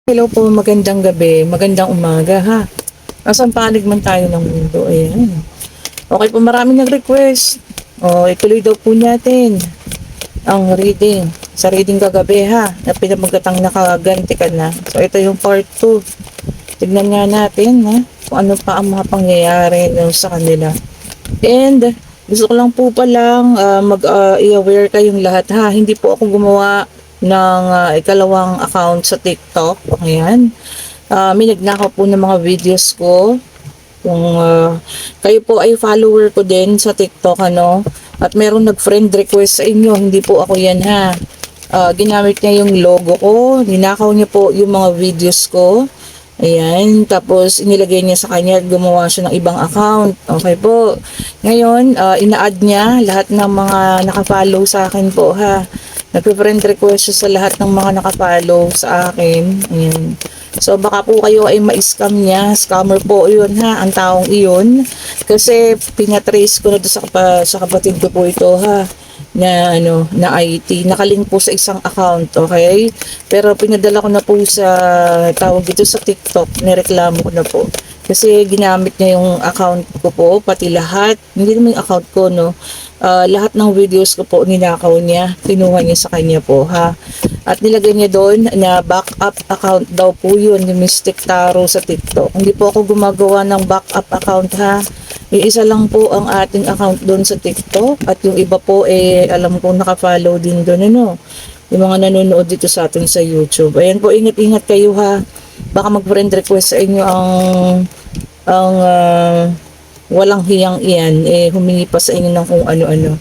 Hello po, magandang gabi, magandang umaga ha. Nasaan panig man tayo ng mundo, ayan. Okay po, maraming nag-request. O, ituloy daw po natin ang reading. Sa reading kagabi ha, na pinamagatang nakaganti ka na. So, ito yung part 2. Tignan nga natin ha, kung ano pa ang mga pangyayari sa kanila. And, gusto ko lang po palang i-aware kayong lahat ha. Hindi po ako gumawa ng ikalawang account sa TikTok. Ayan. May nagnakaw po ng mga videos ko. Kung kayo po ay follower ko din sa TikTok, ano, at meron nag-friend request sa inyo, hindi po ako yan ha. Ginamit niya yung logo ko, ninakaw niya po yung mga videos ko. Ayan, tapos inilagay niya sa kanya at gumawa siya ng ibang account. Okay po. Ngayon, ina-add niya lahat ng mga nakafollow sa akin po ha. Nag-friend request siya sa lahat ng mga nakafollow sa akin. Ayan. So baka po kayo ay ma-scam niya. Scammer po yun ha, ang taong iyon. Kasi pinatrace ko na doon sa kapatid ko po ito ha, na IT, nakalink po sa isang account, okay? Pero pinadala ko na po sa tawag dito sa TikTok, nireklamo ko na po. Kasi ginamit niya yung account ko po, pati lahat, hindi naman yung account ko, no? Lahat ng videos ko po ninakaw niya, kinuha niya sa kanya po, ha? At nilagay niya doon na backup account daw po yun, yung Mystic Tarot sa TikTok. Hindi po ako gumagawa ng backup account, ha? Isa lang po ang ating account doon sa TikTok at yung iba po alam ko naka-follow din doon, ano? Yung mga nanonood dito sa atin sa YouTube. Ayan po, ingat-ingat kayo ha. Baka mag-friend request sa inyo ang walang hiyang iyan, humingi pa sa inyo ng kung ano-ano.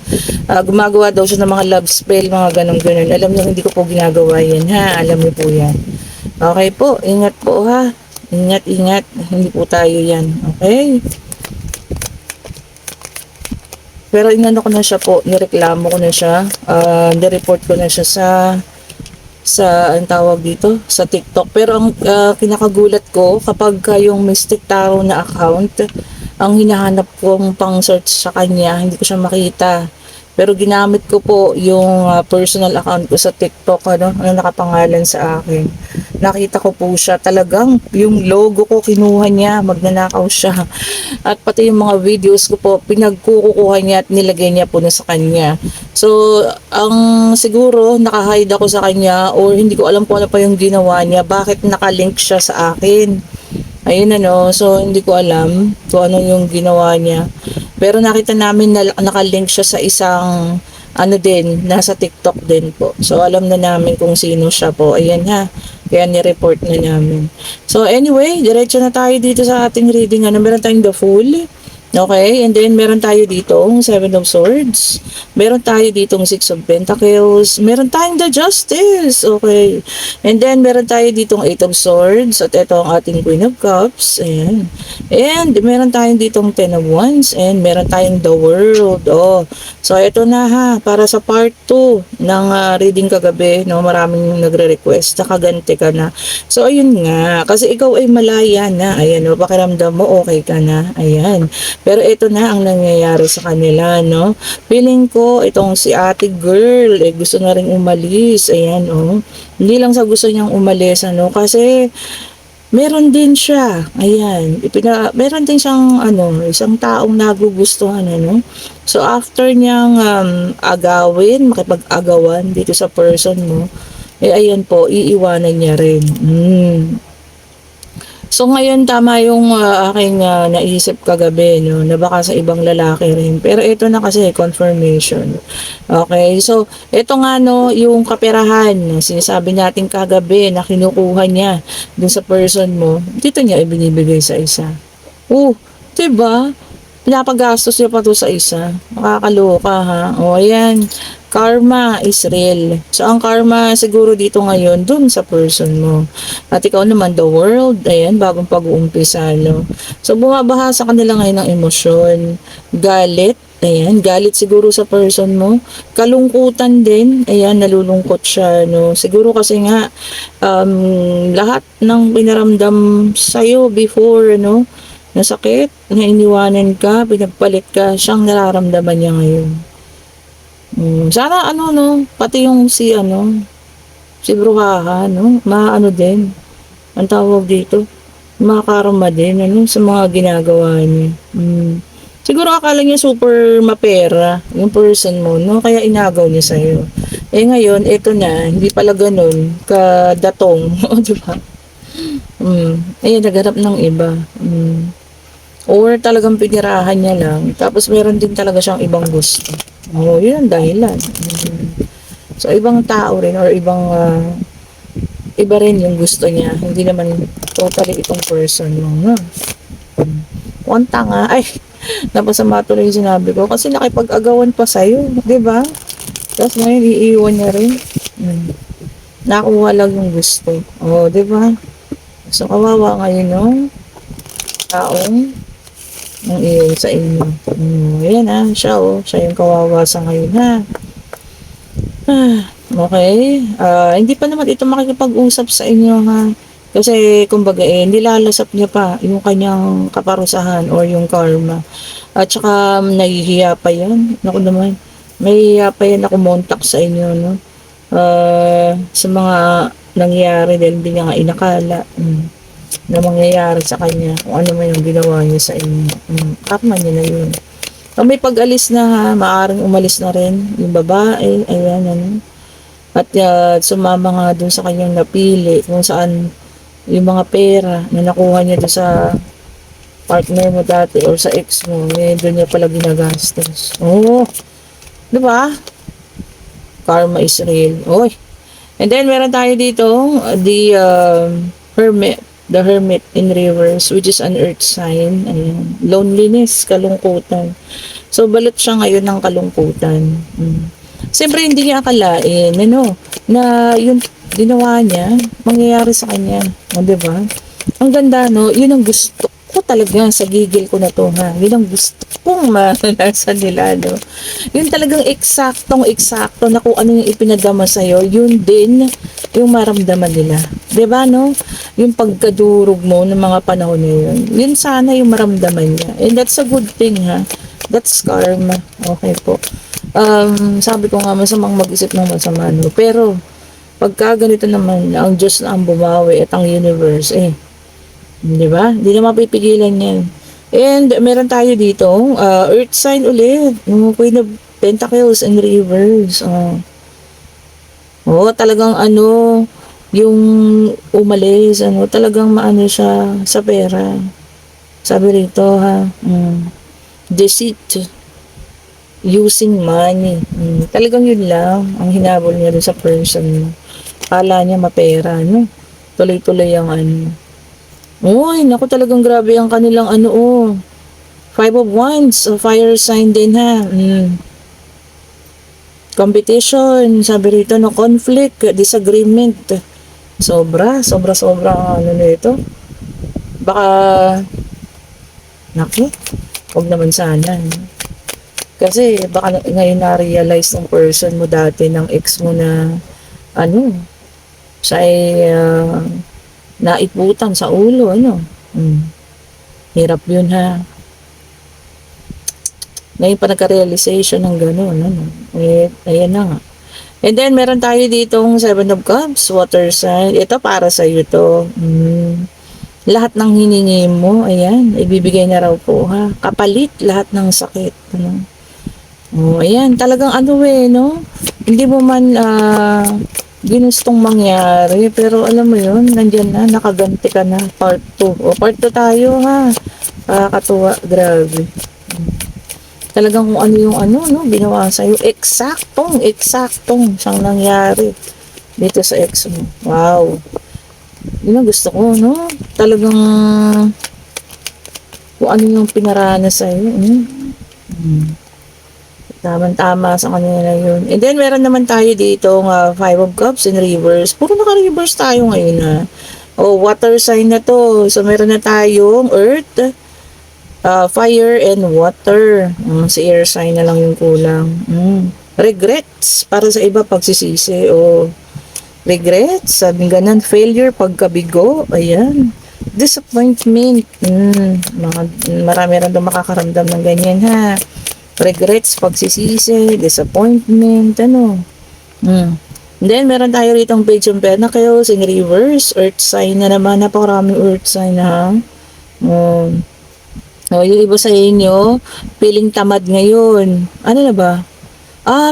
Gumagawa daw siya ng mga love spell, mga ganun-ganun. Alam niyo, hindi ko po ginagawa yan, ha? Alam niyo po yan. Okay po, ingat po, ha? Ingat-ingat, hindi po tayo yan. Okay? Pero inano ko na siya po, nireklamo ko na siya, nireport ko na siya ang tawag dito, sa TikTok. Pero ang kinakagulat ko, kapag yung Mystic Tarot na account, ang hinahanap kong pang search sa kanya, hindi ko siya makita. Pero ginamit ko po yung personal account ko sa TikTok, ano nakapangalan sa akin. Nakita ko po siya, talagang yung logo ko kinuha niya, magnanakaw siya. At pati yung mga videos ko po, pinagkukuha niya at nilagay niya po na sa kanya. So, ang siguro, nakahide ako sa kanya or hindi ko alam kung ano pa yung ginawa niya, bakit nakalink siya sa akin. Ayun so hindi ko alam kung ano yung ginawa niya. Pero nakita namin na nakalink siya sa isang din, nasa TikTok din po. So alam na namin kung sino siya po. Ayan ha. Kaya ni-report na namin. So anyway, diretso na tayo dito sa ating reading. Meron tayong The Fool. Okay, and then meron tayo ditong Seven of Swords. Meron tayo ditong Six of Pentacles. Meron tayong The Justice. Okay. And then meron tayo ditong Eight of Swords. At ito ang ating Queen of Cups. Ayan. And meron tayong ditong Ten of Wands. And meron tayong The World. Oh. So ito na ha, para sa part 2 ng reading kagabi, no, maraming nagre-request. Nakaganti ka na. So ayun nga, kasi ikaw ay malaya na. Ayan, pakiramdam mo okay ka na. Ayan. Pero ito na ang nangyayari sa kanila, no? Feeling ko, itong si ate girl, gusto na rin umalis. Ayan, oh. Hindi lang sa gusto niyang umalis, ano? Kasi, meron din siya. Ayan. Meron din siyang, isang taong nagugustuhan, ano? So, after niyang agawin, makipag-agawan dito sa person mo, ayan po, iiwanan niya rin. So ngayon tama yung aking naisip kagabi, no, na baka sa ibang lalaki rin. Pero ito na kasi confirmation. Okay, so ito nga no, yung kaperahan, sinasabi natin kagabi na kinukuha niya dun sa person mo, dito niya ibinibigay sa isa. Diba? Pinapagastos niya pa to sa isa. Makakaloka ha. O ayan, karma is real. So ang karma siguro dito ngayon dun sa person mo. At ikaw naman the world, ayan, bagong pag-uumpisa, no. So bumabaha sa kanila ngayon ng emosyon, galit, ayan, galit siguro sa person mo, kalungkutan din, ayan, nalulungkot siya, no. Siguro kasi nga lahat ng pinaramdam sa'yo before, no, nasakit, na iniwanan ka, pinagpalit ka, siyang nararamdaman niya ngayon. Sana no, pati yung si Bruhaha, no, maano din. ang tawag dito, makarma din, ano, sa mga ginagawa niya. Siguro akala niya super mapera yung person mo, no? Kaya inagaw niya sa'yo. Eh ngayon, eto na, hindi pala ganun, kadatong, o diba? Ayun, naghanap ng iba. Or talagang pinirahan niya lang, tapos meron din talaga siyang ibang gusto. Oh, yun ang dahilan. So, ibang tao rin, or ibang, iba rin yung gusto niya. Hindi naman totally itong person mo, no? Mukhang tanga. Ay, napasama tuloy yung sinabi ko. Kasi nakipag-agawan pa sa'yo, di ba? Tapos ngayon, iiwan niya rin. Nakuha lang yung gusto. Oh, di ba? So, kawawa ngayon yung taong ang iyon sa inyo. Ayan siya Siya yung kawawa sa ngayon okay. Hindi pa naman ito makikipag-usap sa inyo Kasi kumbaga nilalasap niya pa yung kanyang kaparusahan or yung karma. At saka nahihiya pa yan. Naku naman. Nahihiya pa yan na kumontak sa inyo, no? Sa mga nangyari dahil hindi niya nga inakala. Na mangyayari sa kanya kung ano man yung ginawa niya sa inyo. Karma niya na yun. Kung may pag-alis na maaaring umalis na rin yung babae, ayan, ano. At sumama nga dun sa kanyang napili kung saan yung mga pera na nakuha niya doon sa partner mo dati or sa ex mo, doon niya pala ginagastos. Oh, di ba? Karma is real. Oy. And then meron tayo dito the hermit. The Hermit in reverse, which is an earth sign. Ayan. Loneliness, kalungkutan. So, balot siya ngayon ng kalungkutan. Siyempre, hindi niya akalain, na yung ginawa niya, mangyayari sa kanya. Diba? Ang ganda, no? Yun ang gusto ko talaga sa gigil ko na to, Yun ang gusto kong maranasan nila, no? Yun talagang eksaktong-eksakto na kung ano yung ipinadama sa'yo, yun din yung maramdaman nila. Diba, no? Yung pagkadurog mo ng mga panahon na yun. Yun sana yung maramdaman niya. And that's a good thing, That's karma. Okay po. Sabi ko nga, masamang mag-isip ng masama, no? Pero, pagka ganito naman, ang Diyos na ang bumawi at ang universe, di ba? Hindi na mapipigilan yan. And, meron tayo dito, earth sign ulit. Yung Queen of Pentacles and reverse. Talagang yung umalis, talagang maano siya sa pera. Sabi rito, deceit, using money. Talagang yun lang ang hinabol niya dun sa person mo. Kala niya mapera, tuloy-tuloy ang Uy, naku, talagang grabe ang kanilang Five of Wands, fire sign din competition, sabi rito, conflict, disagreement. Sobra nito. Baka, naku, huwag naman sana. Kasi baka ngayon na-realize ng person mo dati, ng ex mo na, siya ay naiputan sa ulo, Hirap yun, Ngayon pa nagka-realization ng gano'n, ayan na nga. And then, meron tayo ditong Seven of Cups, water sign. Ito, para sa iyo to. Lahat ng hiningi mo, ayan, ibibigay na raw po, Kapalit lahat ng sakit, ayan, talagang Hindi mo man, ginustong mangyari, pero alam mo yun, nandyan na, nakaganti ka na, part 2. Part 2 tayo, Katuwa, grabe. Talagang kung ano yung ginawa sa'yo, eksaktong siyang nangyari dito sa ex mo. Wow. Yun ang gusto ko, Talagang kung ano yung pinaranas sa'yo, Tama-tama sa kanila yun. And then, meron naman tayo dito Five of Cups in reverse. Puro naka-reverse tayo ngayon, water sign na to. So, meron na tayong earth, fire, and water. Si air sign na lang yung kulang. Regrets. Para sa iba, pagsisisi. Regrets. Sabi ganun. Failure, pagkabigo. Ayan. Disappointment. Marami rin doon makakaramdam ng ganyan, Regrets, pagsisisi, disappointment, Then, meron tayo rito ang Page of Pentacles in reverse. Earth sign na naman. Napakaraming earth sign ha. Oh. Oh, yung iba sa inyo, feeling tamad ngayon. Ano na ba?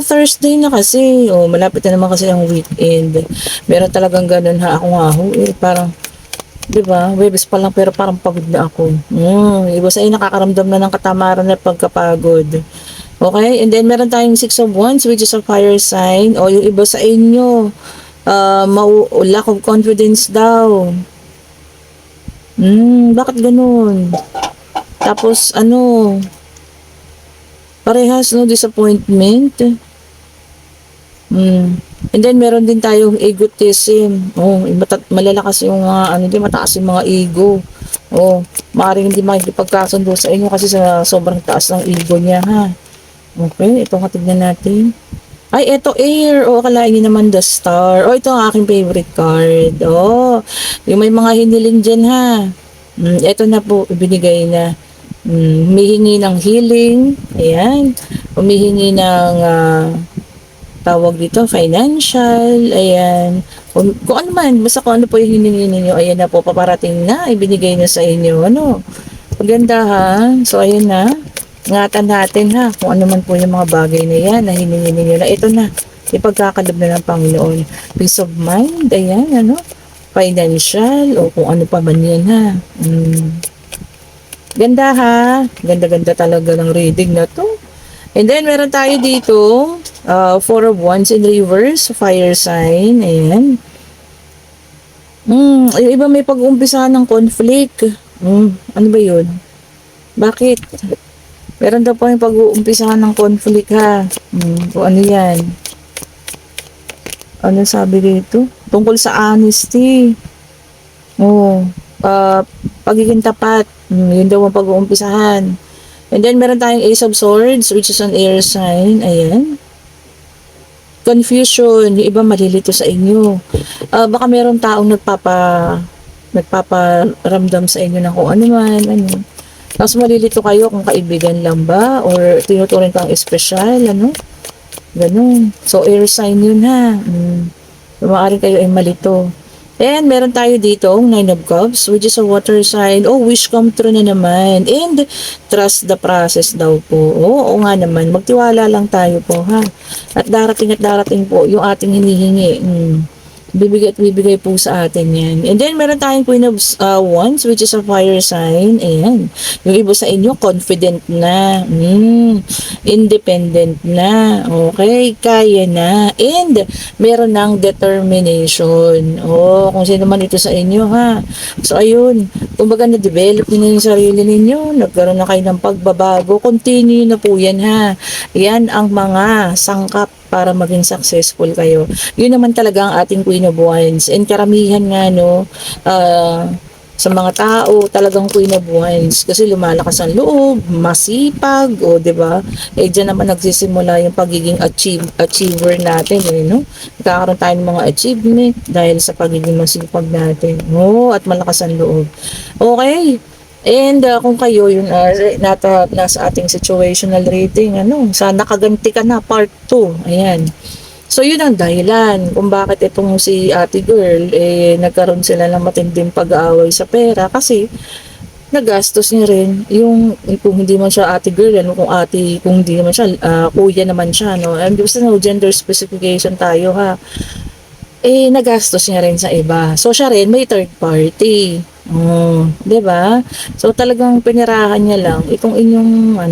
Thursday na kasi. Oh, malapit na naman kasi ang weekend. Meron talagang ganun ha. Ako nga ho. Parang, di ba? Webes pa lang pero parang pagod na ako. Iba sa inyo nakakaramdam na ng katamaran at pagkapagod. Okay? And then, meron tayong Six of Wands, which is a fire sign. O, yung iba sa inyo, lack of confidence daw. Bakit ganun? Tapos, parehas, no? Disappointment. And then, meron din tayong egotism. Oh, malalakas yung mga, mataas yung mga ego. Oh, maaaring hindi makikipagkasundo sa inyo kasi sa sobrang taas ng ego niya, ha? Okay, ito tignan natin. Ay, ito air. O, akalain niyo naman the star. O, ito ang aking favorite card. O, yung may mga hiniling dyan, ha. Ito na po, ibinigay na. Humihingi ng healing. Ayan. Humihingi ng, tawag dito, financial. Ayan. Kung ano man, basta kung ano po yung hiningi ninyo, ayan na po, paparating na, ibinigay na sa inyo. Ano? Maganda, ha. So, ayan na. Ingatan natin ha, kung ano man po yung mga bagay na yan na hiningi ninyo na ito na, ipagkakalob na ng Panginoon. Peace of mind, ayan, financial, o kung ano pa man yan ha. Ganda ha, ganda-ganda talaga ng reading na to. And then, meron tayo dito, Four of Wands in reverse, fire sign, ayan. Yung iba may pag-uumpisahan ng conflict. Ano ba yun? Bakit? Meron daw po yung pag-uumpisahan ng conflict ha. Kung ano yan. Ano sabi dito? Tungkol sa honesty. Pagiging tapat. Yun daw ang pag-uumpisahan. And then meron tayong Ace of Swords, which is an air sign. Ayan. Confusion. Yung iba malilito sa inyo. Baka meron taong nagpaparamdam sa inyo ng kung ano man. Tapos malilito kayo kung kaibigan lang ba or tinuturing kang espesyal, ganun. So, air sign yun ha. Maaari kayo ay malito. And meron tayo dito, Nine of Cups, which is a water sign. Oh, wish come true na naman. And trust the process daw po. Oo nga naman, magtiwala lang tayo po ha. At darating po yung ating hinihingi. Bibigay at bibigay po sa atin yan. And then, meron tayong Queen of Wands, which is a fire sign. Ayan. Yung iba sa inyo, confident na. Independent na. Okay, kaya na. And, meron ng determination. Kung sino man ito sa inyo, ha. So, ayun. Kumbaga, na-develop nyo na yung sarili ninyo. Nagkaroon na kayo ng pagbabago. Continue na po yan, ha. Yan ang mga sangkap para maging successful kayo. Yun naman talaga ang ating Queen of Wands. And karamihan nga, sa mga tao, talagang Queen of Wands. Kasi lumalakas ang loob, masipag, diba? Diyan naman nagsisimula yung pagiging achiever natin, Nagkakaroon tayo ng mga achievement dahil sa pagiging masipag natin. At malakas ang loob. Okay. And kung kayo yung nasa ating situational reading, sana nakaganti ka na part 2. Ayan. So yun ang dahilan kung bakit itong si ate girl nagkaroon sila ng matinding pag-aaway sa pera kasi nagastos niya rin yung kung hindi man siya ate girl kung hindi naman siya kuya naman siya and gusto gender specification tayo ha nagastos niya rin sa iba. So, siya rin may third party. 'Di ba? So, talagang pinirahan niya lang itong inyong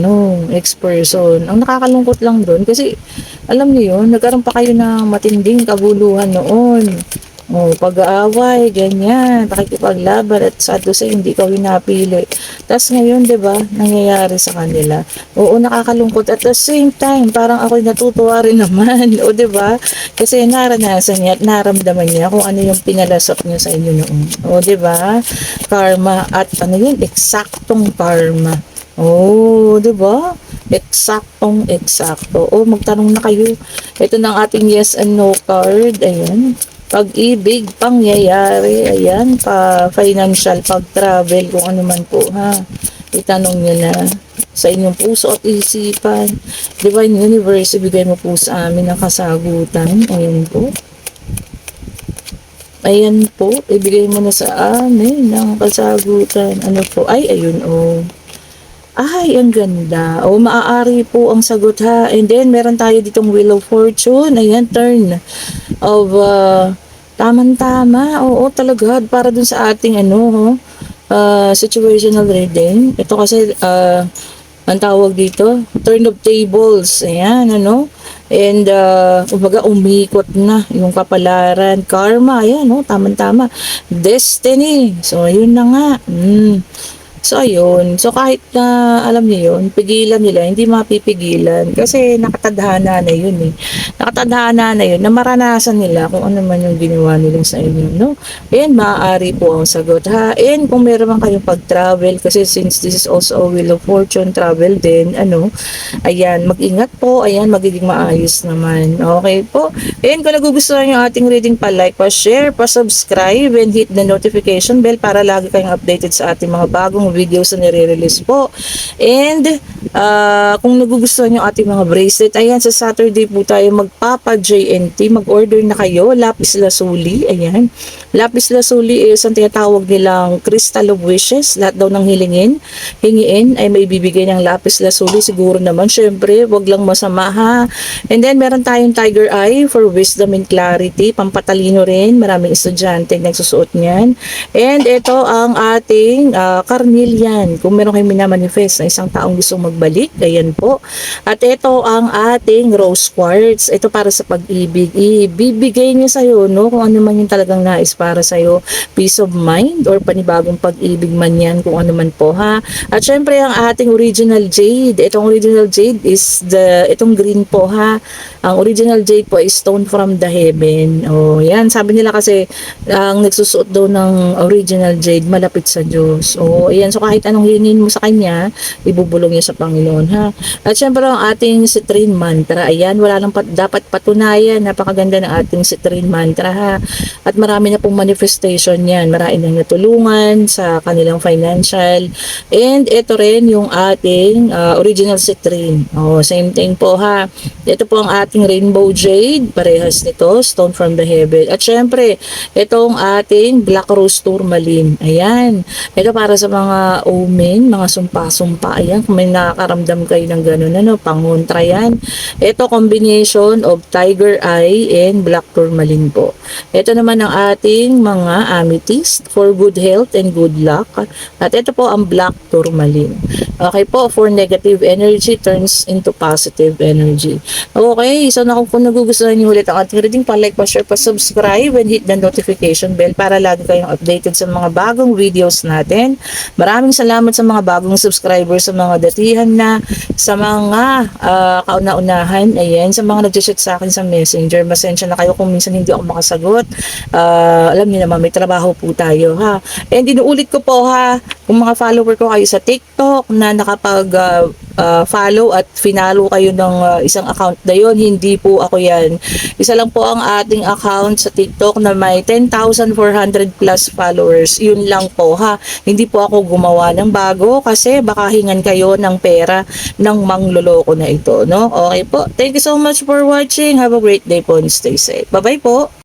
ex-person. Ang nakakalungkot lang doon kasi alam niyo 'yun, nagkaroon pa kayo ng matinding kaguluhan noon. Pag-aaway, ganyan, pakikipaglaban at sad to say, hindi ka pinapili. Tapos ngayon, di ba, nangyayari sa kanila. Oo, nakakalungkot. At the same time, parang ako'y natutuwa rin naman. O, di ba? Kasi naranasan niya at naramdaman niya kung ano yung pinalasap niya sa inyo noon. O, di ba? Karma at eksaktong karma. Oh, 'di ba? Eksakto. Oh, magtanong na kayo. Ito na ang ating yes and no card. Ayan. Pag-ibig, pangyayari, ayan, financial, pag-travel, kung ano man po, ha. Itanong nyo na sa inyong puso at isipan. Divine Universe, ibigay mo po sa amin ang kasagutan. Ayan po. Ayan po, ibigay mo na sa amin ng kasagutan. Ano po? Ay, ayun, oh. Ay, ang ganda. O, maaari po ang sagot ha. And then, meron tayo ditong Wheel of Fortune. Ayan, turn of tamang-tama. Oo, talaga. Para dun sa ating situational reading. Ito kasi, ang tawag dito, turn of tables. Ayan, ano. And, kumbaga, umikot na yung kapalaran. Karma, ayan, no? Tamang-tama. Destiny. So, ayun na nga. So, ayun. So, kahit na alam niyo yun, pigilan nila, hindi mapipigilan. Kasi nakatadhana na yun eh. Nakatadhana na yun na maranasan nila kung ano man yung ginawa nila sa inyo, no? And maaari po ang sagot, ha? And kung meron man kayong pag-travel, kasi since this is also a Wheel of Fortune travel din, ayan, mag-ingat po. Ayan, magiging maayos naman. Okay po. And kung nagugustuhan yung ating reading, pa-like, pa-share, pa-subscribe, and hit the notification bell para lagi kayong updated sa ating mga bagong videos na nire-release po. And kung nagugustuhan yung ating mga bracelet, ayan, sa Saturday po tayo magpapa-JNT. Mag-order na kayo. Lapis Lazuli. Ayan. Lapis Lazuli is ang tinatawag nilang Crystal of Wishes. Lahat daw ng hingiin ay may bibigay ng Lapis Lazuli. Siguro naman, syempre, wag lang masama ha. And then, meron tayong Tiger Eye for wisdom and clarity. Pampatalino rin. Maraming estudyante nagsusuot niyan. And ito ang ating Carnelian. Kung meron kayong minamanifest na isang taong gusto magbalik, ayan po. At ito ang ating Rose Quartz. Ito para sa pag-ibig. Ibibigay niya sa'yo, no? Kung ano man yung talagang nais para sa'yo. Peace of mind or panibagong pag-ibig man yan, kung ano man po, ha? At syempre, ang ating original jade. Itong original jade is itong green po, ha? Ang original jade po is stone from the heaven. O, yan. Sabi nila kasi, ang nagsusuot daw ng original jade, malapit sa Diyos. O, ayan. So, kahit anong hingin mo sa Kanya, ibubulong niya sa Panginoon, ha? At syempre, ang ating citrine mantra. Ayan, wala lang dapat patunayan. Napakaganda ng ating citrine mantra, ha? At marami na pong manifestation yan. Marami nang natulungan sa kanilang financial. And ito rin yung ating original citrine. O, same thing po, ha? Ito po ang ating rainbow jade. Parehas nito, stone from the heaven. At syempre, itong ating black rose tourmaline. Ayan. Ito para sa mga omen, mga sumpa-sumpa. Ayan, kung may nakakaramdam kayo ng ganun, pangontra yan. Ito, combination of tiger eye and black tourmaline po. Ito naman ang ating mga amethyst for good health and good luck. At ito po ang black tourmaline. Okay po, for negative energy turns into positive energy. Okay, so kung nagugustuhan niyo ulit ang ating reading, pa-like, pa-share, pa-subscribe, and hit the notification bell para lagi kayong updated sa mga bagong videos natin. Maraming salamat sa mga bagong subscribers, sa mga datihan na, sa mga kauna-unahan, ayan, sa mga nag-chat sa akin sa messenger. Masensya na kayo kung minsan hindi ako makasagot. Alam niyo naman, may trabaho po tayo, ha. And inuulit ko po, ha, kung mga follower ko kayo sa TikTok na nakapag follow at finalo kayo ng isang account na yun, hindi po ako yan. Isa lang po ang ating account sa TikTok na may 10,400 plus followers. Yun lang po, ha. Hindi po ako gumawa ng bago kasi baka hingan kayo ng pera ng mangloloko na ito, no? Okay po. Thank you so much for watching. Have a great day po and stay safe. Bye-bye po.